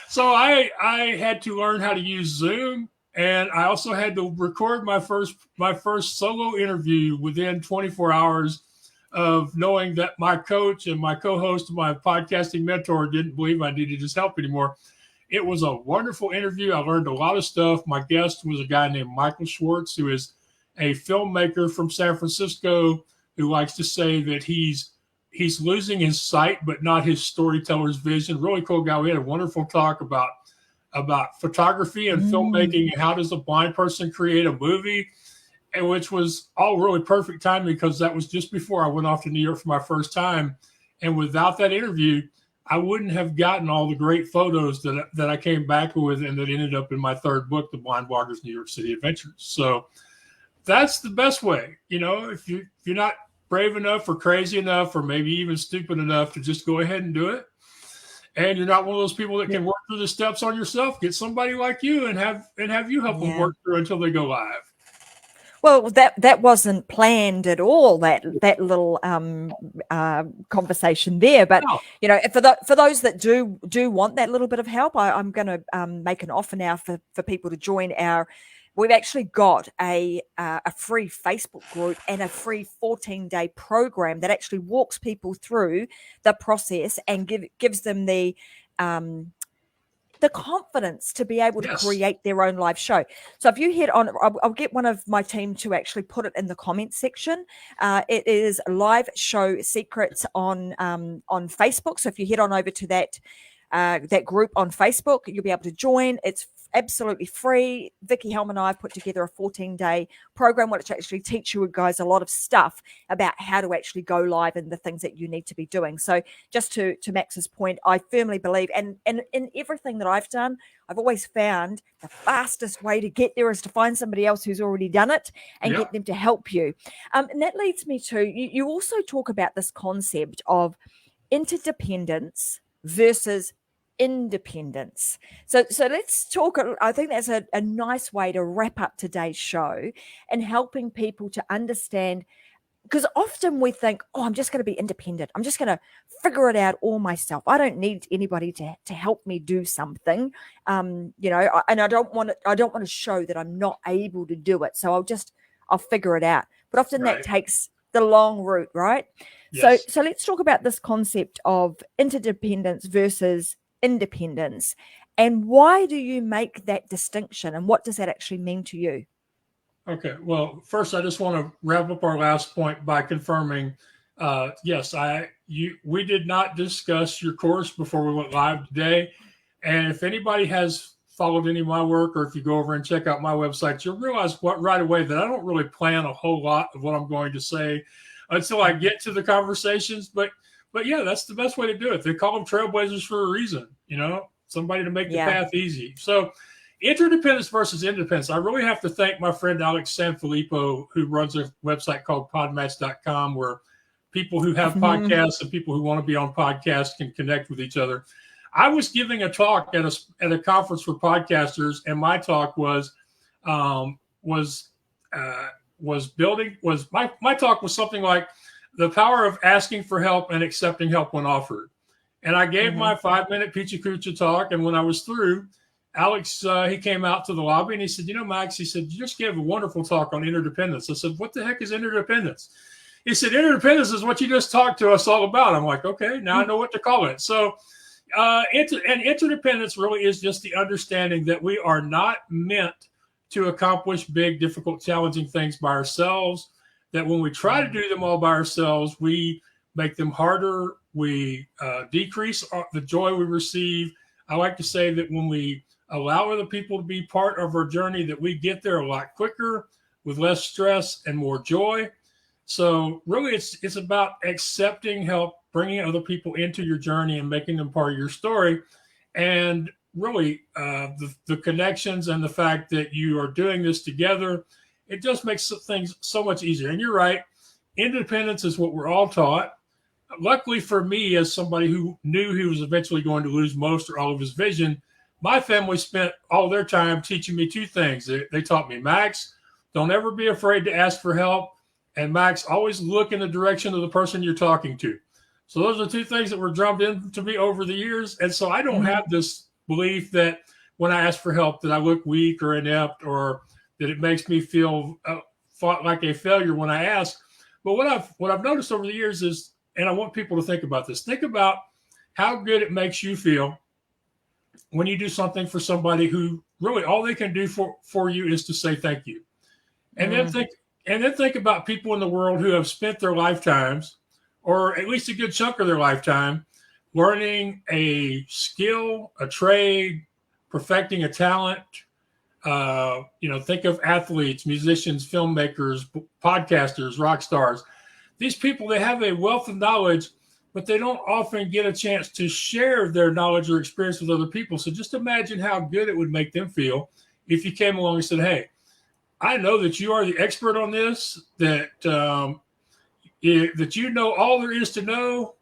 [SPEAKER 2] So I had to learn how to use Zoom, and I also had to record my first solo interview within 24 hours of knowing that my coach and my co-host, my podcasting mentor, didn't believe I needed his help anymore. It was a wonderful interview. I learned a lot of stuff. My guest was a guy named Michael Schwartz, who is a filmmaker from San Francisco who likes to say that he's losing his sight, but not his storyteller's vision. Really cool guy. We had a wonderful talk about photography and filmmaking and how does a blind person create a movie, and which was all really perfect timing because that was just before I went off to New York for my first time. And without that interview, I wouldn't have gotten all the great photos that I came back with and that ended up in my third book, The Blind Bloggers New York City Adventures. So that's the best way. If you're not brave enough or crazy enough or maybe even stupid enough to just go ahead and do it, and you're not one of those people that can work through the steps on yourself, get somebody like you and have you help them work through until they go live.
[SPEAKER 1] Well, that wasn't planned at all, that little conversation there. But
[SPEAKER 2] no.
[SPEAKER 1] For those that do want that little bit of help, I'm going to make an offer now for people to join our. We've actually got a free Facebook group and a free 14-day program that actually walks people through the process and gives them the confidence to be able to create their own live show. So if you head on, I'll get one of my team to actually put it in the comments section. It is Live Show Secrets on Facebook. So if you head on over to that group on Facebook, you'll be able to join. It's absolutely free. Vicky Helm and I have put together a 14-day program which actually teach you guys a lot of stuff about how to actually go live and the things that you need to be doing. So just to Max's point, I firmly believe, and in everything that I've done, I've always found the fastest way to get there is to find somebody else who's already done it and get them to help you. And that leads me to, you also talk about this concept of interdependence versus independence. So let's talk. I think that's a nice way to wrap up today's show and helping people to understand, because often we think, I'm just going to be independent. I'm just going to figure it out all myself. I don't need anybody to help me do something. And I don't want to show that I'm not able to do it. So I'll figure it out. But often that takes the long route, right? Yes. So let's talk about this concept of interdependence versus independence, and why do you make that distinction, and what does that actually mean to you?
[SPEAKER 2] Okay, well, first I just want to wrap up our last point by confirming, we did not discuss your course before we went live today, and if anybody has followed any of my work, or if you go over and check out my website, you'll realize right away that I don't really plan a whole lot of what I'm going to say until I get to the conversations, but yeah, that's the best way to do it. They call them trailblazers for a reason, somebody to make the path easy. So interdependence versus independence. I really have to thank my friend Alex Sanfilippo, who runs a website called podmatch.com, where people who have podcasts and people who want to be on podcasts can connect with each other. I was giving a talk at a conference for podcasters, and my talk was my talk was something like the power of asking for help and accepting help when offered. And I gave my 5-minute Peachy Coochie talk. And when I was through, Alex, he came out to the lobby and he said, Max, he said, you just gave a wonderful talk on interdependence. I said, what the heck is interdependence? He said, interdependence is what you just talked to us all about. I'm like, okay, now I know what to call it. So interdependence really is just the understanding that we are not meant to accomplish big, difficult, challenging things by ourselves. That when we try to do them all by ourselves, we make them harder. We decrease the joy we receive. I like to say that when we allow other people to be part of our journey, that we get there a lot quicker with less stress and more joy. So really, it's about accepting help, bringing other people into your journey and making them part of your story. And really, the connections and the fact that you are doing this together, it just makes things so much easier. And you're right, independence is what we're all taught. Luckily for me, as somebody who knew he was eventually going to lose most or all of his vision, my family spent all their time teaching me two things. They taught me, Max, don't ever be afraid to ask for help. And Max, always look in the direction of the person you're talking to. So those are two things that were drummed into me over the years. And so I don't have this belief that when I ask for help that I look weak or inept or that it makes me feel like a failure when I ask. But what I've noticed over the years is, and I want people to think about this, think about how good it makes you feel when you do something for somebody who really all they can do for you is to say thank you. And then think about people in the world who have spent their lifetimes, or at least a good chunk of their lifetime, learning a skill, a trade, perfecting a talent. Think of athletes, musicians, filmmakers, podcasters, rock stars. These people, they have a wealth of knowledge, but they don't often get a chance to share their knowledge or experience with other people. So just imagine how good it would make them feel if you came along and said, hey, I know that you are the expert on this, that you know all there is to know,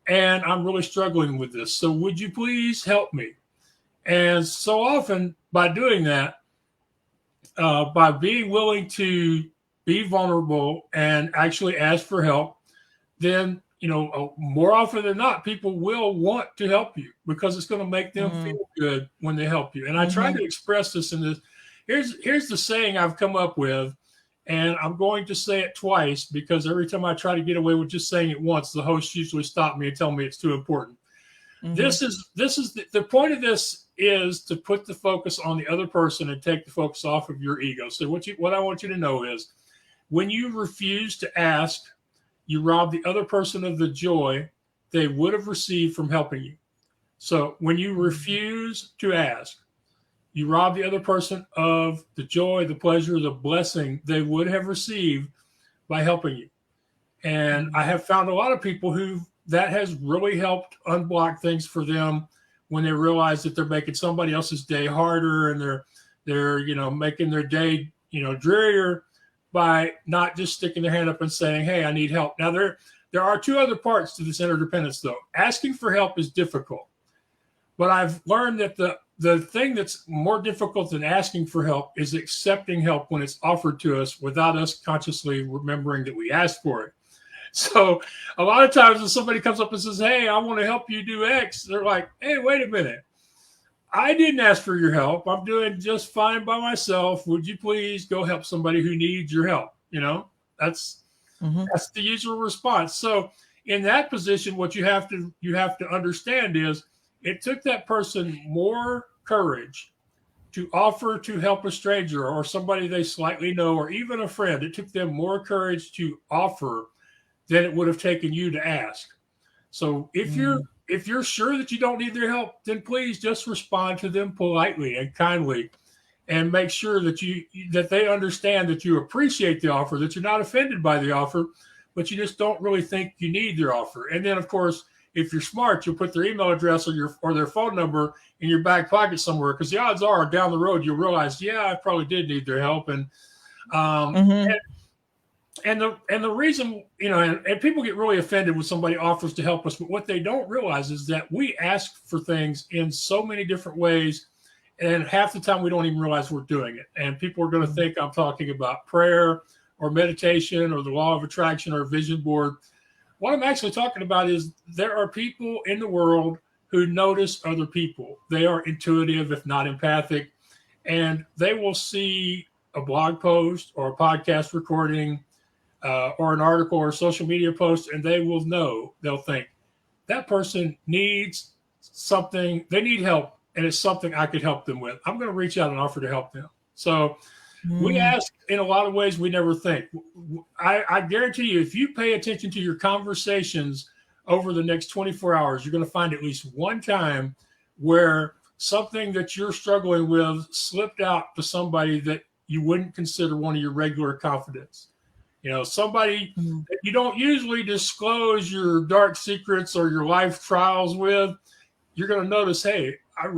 [SPEAKER 2] and I'm really struggling with this. So would you please help me? And so often by doing that, by being willing to be vulnerable and actually ask for help, then, more often than not, people will want to help you because it's going to make them feel good when they help you. And I try to express this in this. Here's the saying I've come up with, and I'm going to say it twice because every time I try to get away with just saying it once, the host usually stop me and tell me it's too important. This is the point of this is to put the focus on the other person and take the focus off of your ego. So what I want you to know is when you refuse to ask, you rob the other person of the joy they would have received from helping you. So when you refuse to ask, you rob the other person of the joy, the pleasure, the blessing they would have received by helping you. And I have found a lot of people who that has really helped unblock things for them when they realize that they're making somebody else's day harder and they're making their day drearier by not just sticking their hand up and saying, hey, I need help. Now there are two other parts to this interdependence though. Asking for help is difficult, but I've learned that the thing that's more difficult than asking for help is accepting help when it's offered to us without us consciously remembering that we asked for it. So a lot of times when somebody comes up and says, hey, I want to help you do X, they're like, hey, wait a minute. I didn't ask for your help. I'm doing just fine by myself. Would you please go help somebody who needs your help? That's the usual response. So in that position, what you have to understand is it took that person more courage to offer to help a stranger or somebody they slightly know, or even a friend. It took them more courage to offer than it would have taken you to ask. So if you're sure that you don't need their help, then please just respond to them politely and kindly, and make sure that they understand that you appreciate the offer, that you're not offended by the offer, but you just don't really think you need their offer. And then, of course, if you're smart, you'll put their email address or their phone number in your back pocket somewhere, because the odds are down the road you'll realize, yeah, I probably did need their help. And And the reason, and people get really offended when somebody offers to help us, but what they don't realize is that we ask for things in so many different ways, and half the time we don't even realize we're doing it. And people are going to think I'm talking about prayer or meditation or the law of attraction or a vision board. What I'm actually talking about is there are people in the world who notice other people. They are intuitive, if not empathic, and they will see a blog post or a podcast recording or an article or a social media post, and they'll think that person needs something, they need help, and it's something I could help them with. I'm going to reach out and offer to help them. So we ask in a lot of ways we never think. I guarantee you, if you pay attention to your conversations over the next 24 hours, you're going to find at least one time where something that you're struggling with slipped out to somebody that you wouldn't consider one of your regular confidants. Somebody that you don't usually disclose your dark secrets or your life trials with. You're going to notice, hey, I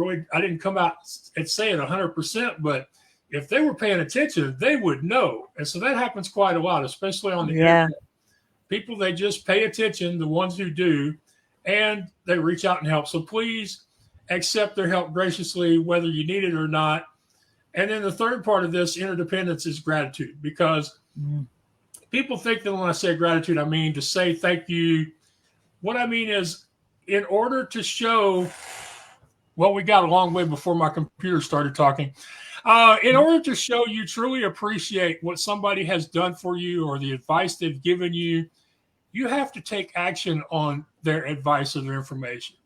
[SPEAKER 2] didn't come out and say it 100%, but if they were paying attention, they would know. And so that happens quite a lot, especially on the internet. People, they just pay attention, the ones who do, and they reach out and help. So please, accept their help graciously, whether you need it or not. And then the third part of this interdependence is gratitude, because people think that when I say gratitude, I mean to say thank you. What I mean is, in order to show, well, we got a long way before my computer started talking. In order to show you truly appreciate what somebody has done for you or the advice they've given you, you have to take action on their advice or their information.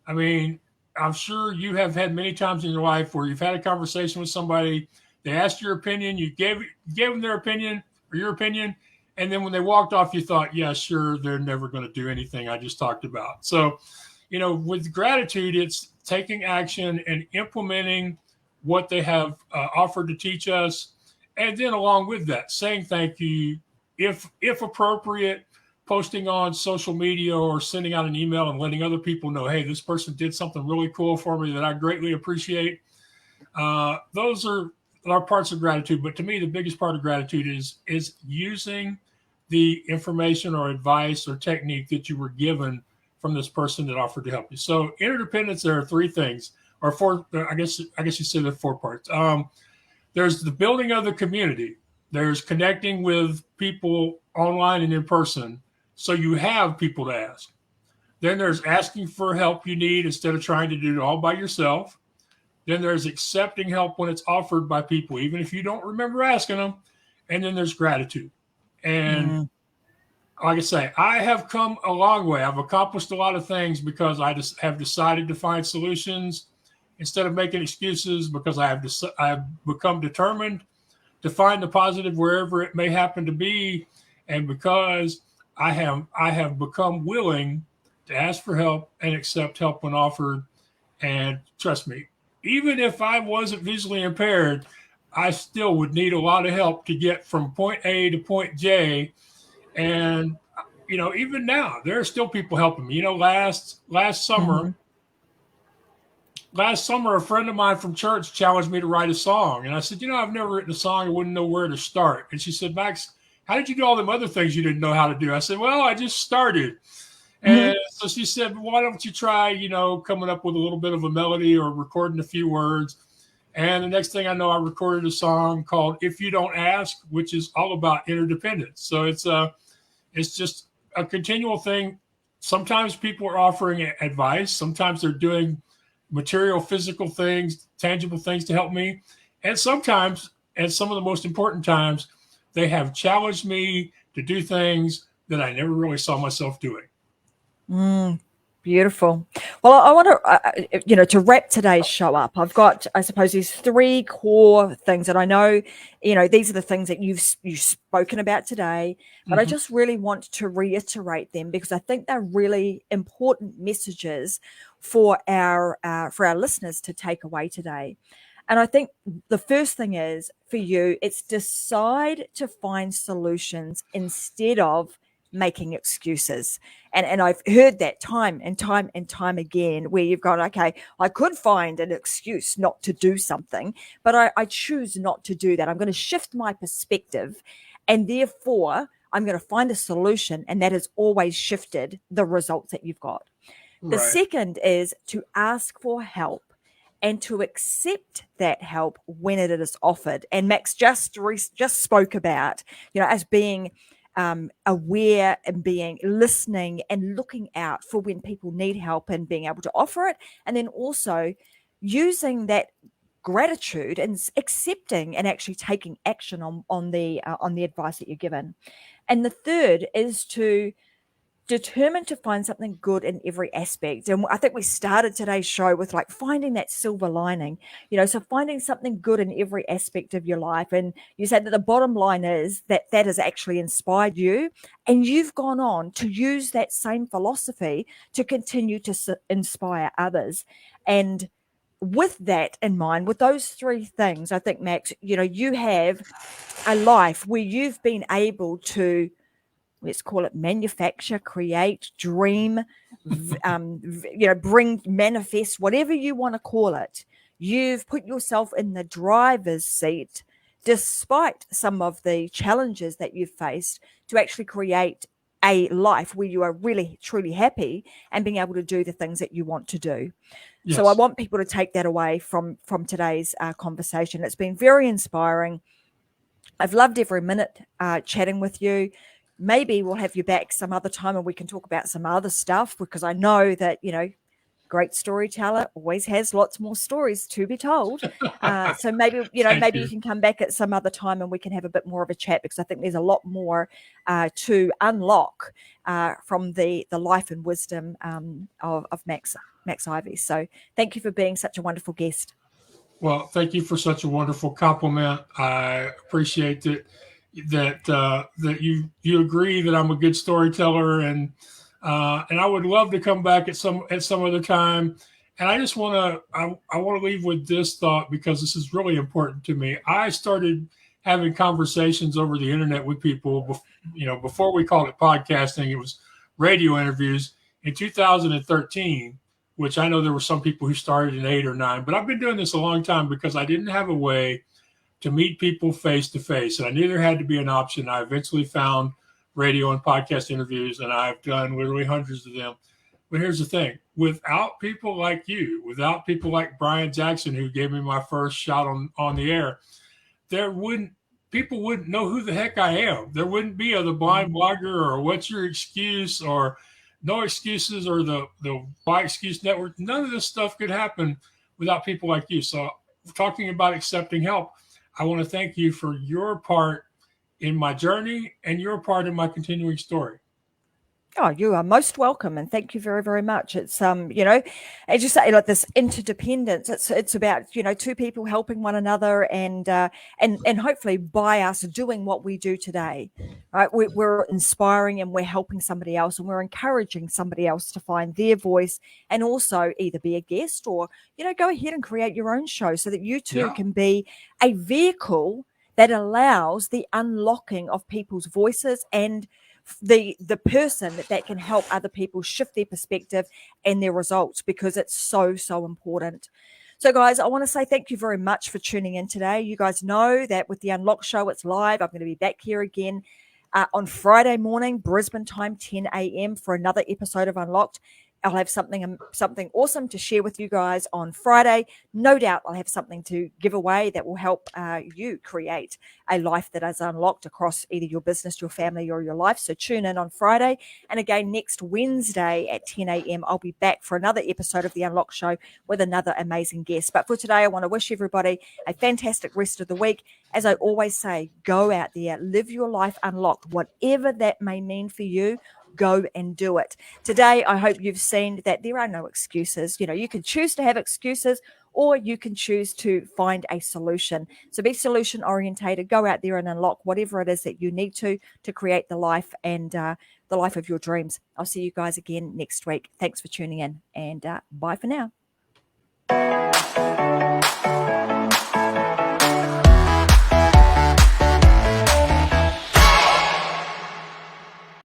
[SPEAKER 2] I mean, I'm sure you have had many times in your life where you've had a conversation with somebody, they asked your opinion, you gave them their opinion or your opinion, and then when they walked off, you thought, yeah, sure, they're never going to do anything I just talked about. So, with gratitude, it's taking action and implementing what they have offered to teach us. And then along with that, saying thank you, if appropriate, posting on social media or sending out an email and letting other people know, hey, this person did something really cool for me that I greatly appreciate. Those are parts of gratitude. But to me, the biggest part of gratitude is using the information or advice or technique that you were given from this person that offered to help you. So interdependence, there are three things, or four. I guess you said there are 4 parts. There's the building of the community. There's connecting with people online and in person, so you have people to ask. Then there's asking for help you need instead of trying to do it all by yourself. Then there's accepting help when it's offered by people, even if you don't remember asking them. And then there's gratitude. And like I say, I have come a long way. I've accomplished a lot of things because I just have decided to find solutions instead of making excuses, because I've become determined to find the positive wherever it may happen to be. And because I have become willing to ask for help and accept help when offered. And trust me, even if I wasn't visually impaired, I still would need a lot of help to get from point A to point J. And, even now, there are still people helping me. Last summer, a friend of mine from church challenged me to write a song. And I said, I've never written a song. I wouldn't know where to start. And she said, Max, how did you do all them other things you didn't know how to do? I said, well, I just started. And so she said, why don't you try, coming up with a little bit of a melody or recording a few words. And the next thing I know, I recorded a song called If You Don't Ask, which is all about interdependence. So it's just a continual thing. Sometimes people are offering advice. Sometimes they're doing material, physical things, tangible things to help me. And sometimes, and some of the most important times, they have challenged me to do things that I never really saw myself doing.
[SPEAKER 1] Beautiful. Well, I want to, to wrap today's show up, I've got, I suppose, these 3 core things that I know, these are the things that you've spoken about today, but I just really want to reiterate them because I think they're really important messages for our listeners to take away today. And I think the first thing is for you, it's decide to find solutions instead of making excuses. And I've heard that time and time and time again where you've gone, okay, I could find an excuse not to do something, but I choose not to do that. I'm going to shift my perspective, and therefore I'm going to find a solution, and that has always shifted the results that you've got. The second is to ask for help and to accept that help when it is offered. And Max just spoke about, as being aware and being listening and looking out for when people need help and being able to offer it. And then also using that gratitude and accepting and actually taking action on the advice that you're given. And the third is to determined to find something good in every aspect. And I think we started today's show with finding that silver lining, so finding something good in every aspect of your life. And you said that the bottom line is that has actually inspired you, and you've gone on to use that same philosophy to continue to inspire others. And with that in mind, with those 3 things, I think, Max, you have a life where you've been able to, let's call it, manufacture, create, dream, bring, manifest, whatever you want to call it. You've put yourself in the driver's seat, despite some of the challenges that you've faced, to actually create a life where you are really, truly happy and being able to do the things that you want to do.
[SPEAKER 2] Yes.
[SPEAKER 1] So I want people to take that away from today's conversation. It's been very inspiring. I've loved every minute chatting with you. Maybe we'll have you back some other time and we can talk about some other stuff, because I know that, great storyteller always has lots more stories to be told. So maybe, maybe you can come back at some other time and we can have a bit more of a chat, because I think there's a lot more to unlock from the life and wisdom of Max Ivey. So thank you for being such a wonderful guest.
[SPEAKER 2] Well, thank you for such a wonderful compliment. I appreciate that you agree that I'm a good storyteller, and I would love to come back at some other time. And I just want to leave with this thought, because this is really important to me. I started having conversations over the internet with people, before we called it podcasting. It was radio interviews in 2013. Which I know there were some people who started in 8 or 9, but I've been doing this a long time because I didn't have a way to meet people face to face, and I knew there had to be an option. I eventually found radio and podcast interviews, and I've done literally hundreds of them. But here's the thing: without people like you, without people like Brian Jackson, who gave me my first shot on the air, people wouldn't know who the heck I am. There wouldn't be the blind blogger, or what's your excuse, or no excuses, or the Why Excuse Network. None of this stuff could happen without people like you. So, talking about accepting help, I want to thank you for your part in my journey and your part in my continuing story.
[SPEAKER 1] Oh, you are most welcome, and thank you very, very much. It's as you say, like this interdependence. It's about two people helping one another, and hopefully by us doing what we do today, right? We're inspiring and we're helping somebody else, and we're encouraging somebody else to find their voice, and also either be a guest or go ahead and create your own show, so that you too can be a vehicle that allows the unlocking of people's voices, and the person that can help other people shift their perspective and their results, because it's so important. So guys, I want to say thank you very much for tuning in today. You guys know that with the Unlocked show, it's live. I'm going to be back here again on Friday morning, Brisbane time, 10 a.m. for another episode of Unlocked. I'll have something awesome to share with you guys on Friday. No doubt I'll have something to give away that will help you create a life that is unlocked across either your business, your family, or your life. So tune in on Friday. And again, next Wednesday at 10 a.m., I'll be back for another episode of The Unlocked Show with another amazing guest. But for today, I want to wish everybody a fantastic rest of the week. As I always say, go out there, live your life unlocked, whatever that may mean for you. Go and do it. Today, I hope you've seen that there are no excuses. You can choose to have excuses, or you can choose to find a solution. So be solution orientated. Go out there and unlock whatever it is that you need to create the life and the life of your dreams. I'll see you guys again next week. Thanks for tuning in, and bye for now.